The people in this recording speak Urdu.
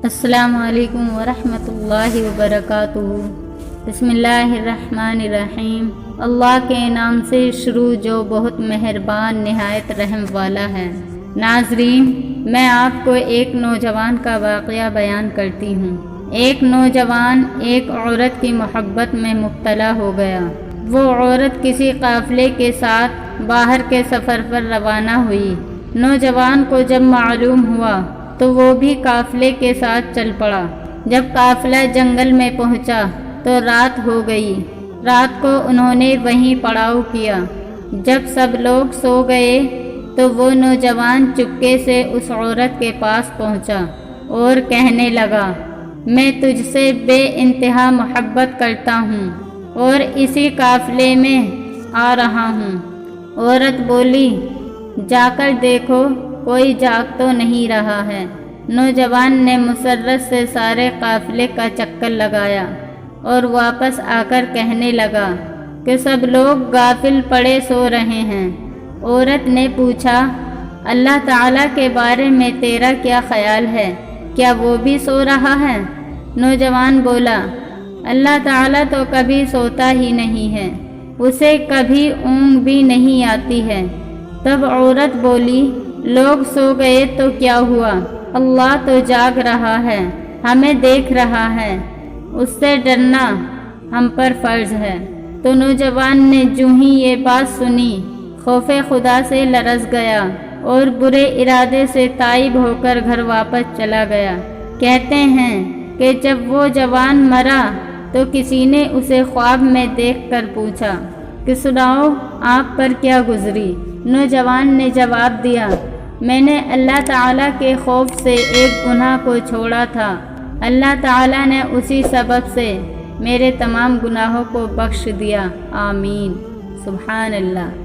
السلام علیکم ورحمۃ اللہ وبرکاتہ۔ بسم اللہ الرحمن الرحیم۔ اللہ کے نام سے شروع جو بہت مہربان نہایت رحم والا ہے۔ ناظرین، میں آپ کو ایک نوجوان کا واقعہ بیان کرتی ہوں۔ ایک نوجوان ایک عورت کی محبت میں مبتلا ہو گیا۔ وہ عورت کسی قافلے کے ساتھ باہر کے سفر پر روانہ ہوئی۔ نوجوان کو جب معلوم ہوا تو وہ بھی قافلے کے ساتھ چل پڑا۔ جب قافلہ جنگل میں پہنچا تو رات ہو گئی۔ رات کو انہوں نے وہیں پڑاؤ کیا۔ جب سب لوگ سو گئے تو وہ نوجوان چپکے سے اس عورت کے پاس پہنچا اور کہنے لگا، میں تجھ سے بے انتہا محبت کرتا ہوں اور اسی قافلے میں آ رہا ہوں۔ عورت بولی، جا کر دیکھو کوئی جاگ تو نہیں رہا ہے۔ نوجوان نے مسرت سے سارے قافلے کا چکر لگایا اور واپس آ کر کہنے لگا کہ سب لوگ غافل پڑے سو رہے ہیں۔ عورت نے پوچھا، اللہ تعالیٰ کے بارے میں تیرا کیا خیال ہے؟ کیا وہ بھی سو رہا ہے؟ نوجوان بولا، اللہ تعالیٰ تو کبھی سوتا ہی نہیں ہے، اسے کبھی اونگ بھی نہیں آتی ہے۔ تب عورت بولی، لوگ سو گئے تو کیا ہوا؟ اللہ تو جاگ رہا ہے، ہمیں دیکھ رہا ہے، اس سے ڈرنا ہم پر فرض ہے۔ تو نوجوان نے جو ہی یہ بات سنی، خوف خدا سے لرز گیا اور برے ارادے سے تائب ہو کر گھر واپس چلا گیا۔ کہتے ہیں کہ جب وہ جوان مرا تو کسی نے اسے خواب میں دیکھ کر پوچھا کہ سناؤ آپ پر کیا گزری؟ نوجوان نے جواب دیا، میں نے اللہ تعالیٰ کے خوف سے ایک گناہ کو چھوڑا تھا، اللہ تعالیٰ نے اسی سبب سے میرے تمام گناہوں کو بخش دیا، آمین۔ سبحان اللہ۔